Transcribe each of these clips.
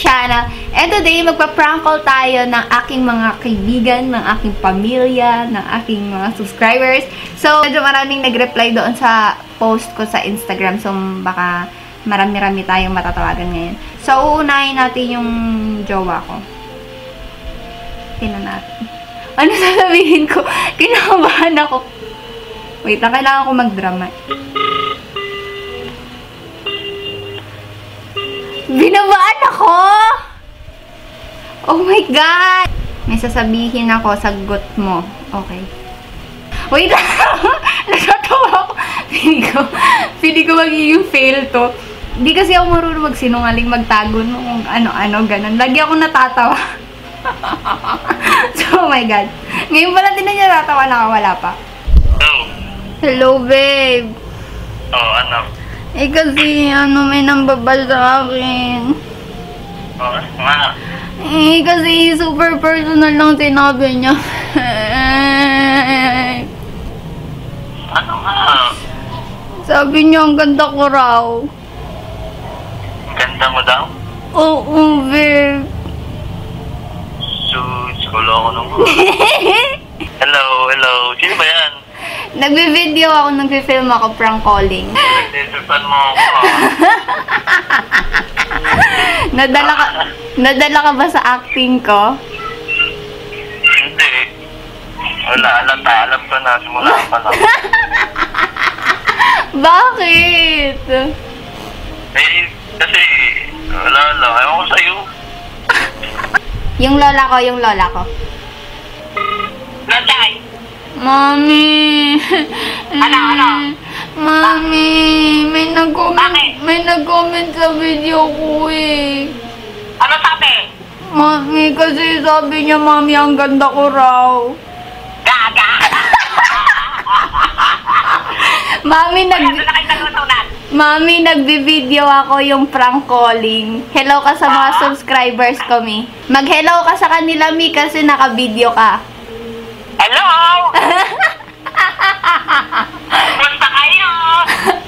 channel. And today, magpa-prank call tayo ng aking mga kaibigan, ng aking pamilya, ng aking mga subscribers. So, medyo maraming nag-reply doon sa post ko sa Instagram. So, baka marami-rami tayong matatawagan ngayon. So, uunahin natin yung jowa ko. Tingnan natin. Ano sasabihin ko? Kinakabahan ako. Wait, kailangan ko mag-drama. Binabaan ako! Oh my God! May sasabihin ako, sagot mo. Okay. Wait lang! Nagkatawa ako. Pili ko magiging fail to. Hindi kasi ako marunong magsinungaling, magtago kung ano-ano, ganun. Lagi ako natatawa. So, oh my God. Ngayon pala din na niya natawa, nakawala pa. Hello. Hello, babe. Oh, ano? Eh, kasi, may nambabal sa akin. Oh, nga. Eh, kasi super personal lang sinabi niya. Ano nga? Sabi niya, ang ganda ko raw. Ang ganda mo daw? Oo, babe. Wala ako nung... Hello. Sino ba yan? Nagbe-video ako, nagbe-film ako, prank calling. Nagtitipan mo ako. Nadala ka ba sa acting ko? Hindi. Wala, alam ko na. Simula pa lang. Bakit? Eh, kasi... Wala lang. Ewan ko sa'yo. Yung lola ko. Nanday! Mami! Ano? Mami! May nag-comment sa video ko eh. Ano sabi? Mami, kasi sabi niya, Mami, ang ganda ko raw. Gaga! Mami, nagbi-video ako yung prank calling. Hello ka sa mga subscribers ko, Mi. Mag-hello ka sa kanila, Mi, kasi naka-video ka. Hello! Kumusta kayo?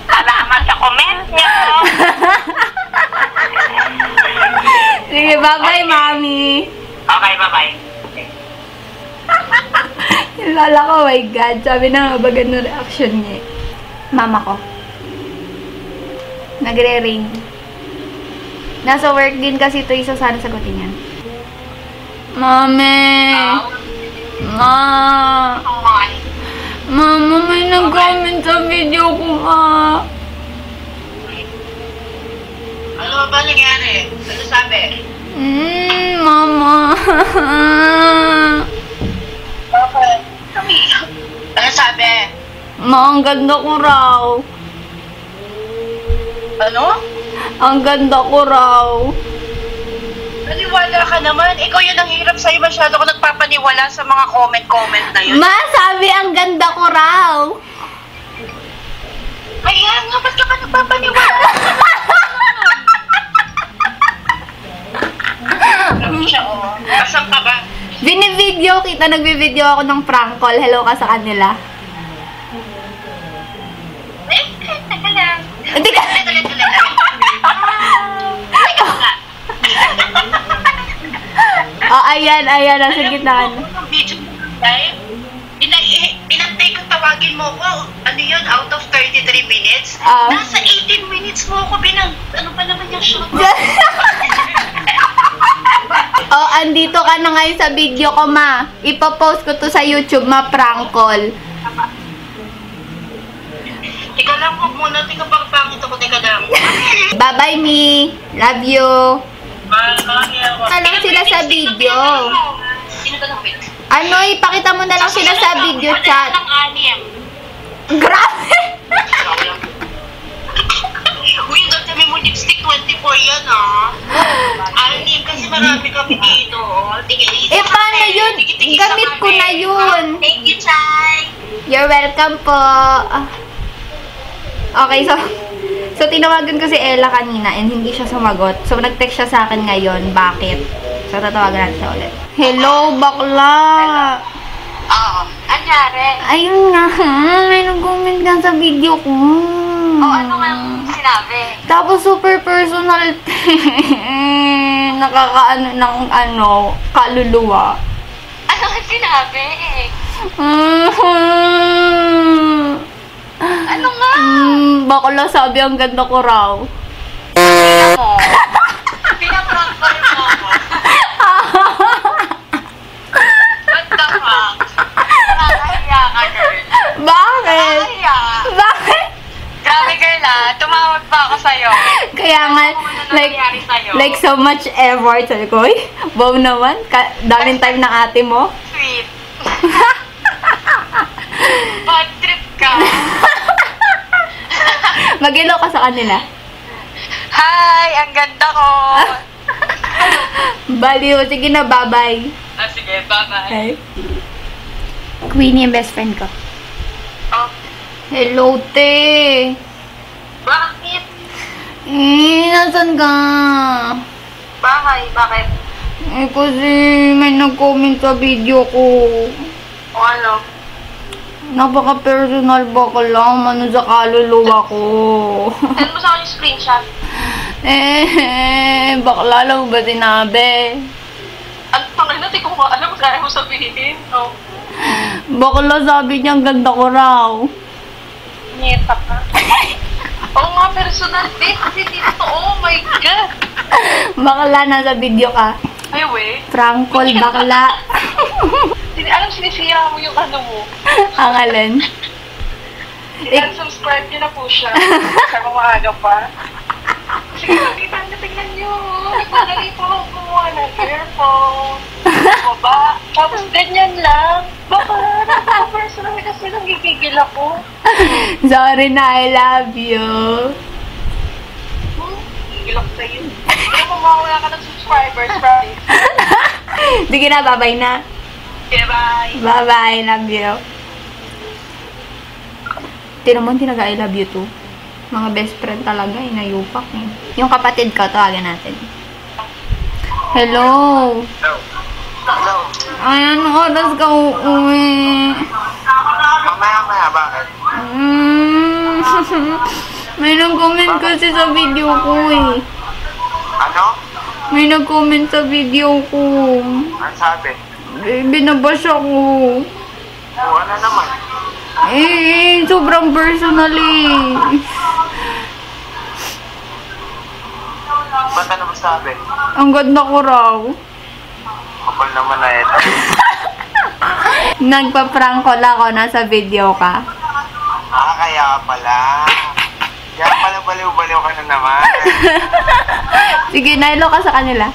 Salamat sa comment niyo! Sige, bye-bye, Mami. Okay, bye-bye. Yung lola ko, oh my God. Sabi na nga ba ganun reaction niya. Mama ko. Nagre-ring. Nasa work din kasi ito, isa sana sagutin yan. Mami! Mama, may nag-comment sa video ko, Ma. Ano ba nangyari? Ano sabi? Mama. Okay. Ano sabi? Ma, ang ganda ko raw. Ano? Ang ganda ko raw. Naniwala ka naman. Ikaw yun ang hirap sa'yo. Masyado ko nagpapaniwala sa mga comment na yun. Ma, sabi ang ganda ko raw. Kaya nga, ba't ka pa nagpapaniwala? Sabi siya, oh. Kasang ka ba? Binivideo kita, nagbi-video ako ng prank call. Hello ka sa kanila. Teka lang. Teka. Oh, ayan, nasa gitna. Inantay ko tawagin mo ko. Ano yun? Out of 33 minutes? Nasa 18 minutes mo ako ano pa naman yung shoot? Oh, andito ka na ngayon sa video ko, Ma. Ipopost ko to sa YouTube, Ma, prank call. Teka lang po muna. Teka pangit ako. Teka lang. Bye-bye, Mi. Love you. Alam sila sa video. Sino ka nakapit? Ano, ipakita mo na lang sila sa video chat. Grabe! Uy, doon kami mo lipstick 24 yan, Anim, kasi marami kami dito. Eh, paano yun? Gamit ko na yun. Thank you, Chay. You're welcome po. Okay, so tinawagan ko si Ella kanina and hindi siya sumagot. So, nag-text siya sa akin ngayon. Bakit? So, tatawagan natin siya ulit. Hello, bakla! Oo. Anyari? Ayun nga, may nag-comment ka sa video ko. Ano nga sinabi? Tapos super personal. nakakaano ng kaluluwa. Ano ang sinabi? Ano nga? Bakla sabi ang ganda ko raw. Tingnan mo. Pinaprank pa rin mo ako. What the fuck? Nakakahiya ka, girl. Bakit? Nakakahiya. Bakit? Grabe, girl, tumawag pa ako sa'yo. Kaya nga, Ano nangyari sa'yo? like so much effort. Sabi ko, uy, wow naman. Daming time ng ate mo. Sweet. Bad trip ka. Mag-hello ka sa kanila. Hi! Ang ganda ko! Baliw. Sige na, bye-bye. Sige, bye-bye. Okay. Queenie yung best friend ko. Oh, Hello, te. bakit? Nasaan ka? Bahay, bakit? Kasi may nag-comment sa video ko. O ano? Napaka-personal ba ka lang? Ano sa kaluluwa ko? Send mo sa akin yung screenshot. Bakla lang ba sinabi? Ang tangin natin kung alam mo kaya mo sabihin. Oh, Bakla sabi niya, ang ganda ko raw. nyeta ka. Oo nga, personal base. Kasi dito, oh my God. Bakla, nasa video ka. Ay, we. Frankol, bakla. Alam, sinisira mo yung ano mo. Ang alin? Subscribe niyo na po siya. Kaya maaga pa. Sige, tingnan niyo. Nagmadali po ako kumuha ng earphone. Baba. Tapos ganyan lang. Baka personal kasi nanggigigil ako. Sorry na, I love you. Gigil ako sa'yo. Kaya mamawala ka ng subscribers, promise. Sige na, bye-bye na. Okay, bye. Bye-bye, love you. Tinan mo, tinaga I love you too. Mga best friend talaga, inayupak eh. Yung kapatid ko, tawagan natin. Hello. Hello. Ay, ano oras ka uuwi? Mamaya, bakit? May nag-comment kasi sa video ko eh. Ano? May nag-comment sa video ko. Ano sabi? Binabash ako. O, ano naman? Sobrang personal eh. Ba't ano ba sabi? Ang ganda ko raw. Kapal naman na ito. Nagpa-prank call ako, nasa video ka. Kaya pala. Kaya pala baliw-baliw ka na naman. Sige, nailo ka sa kanila.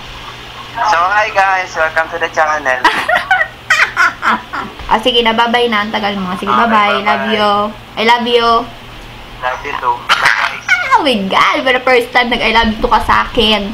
So, hi guys. Welcome to the channel. Sige na, bye-bye na. Ang tagal mo. Sige, Okay, bye-bye. bye-bye. Love you. I love you. Love you too. Bye guys. Oh my God! For the first time, nag-I love you to ka sa akin.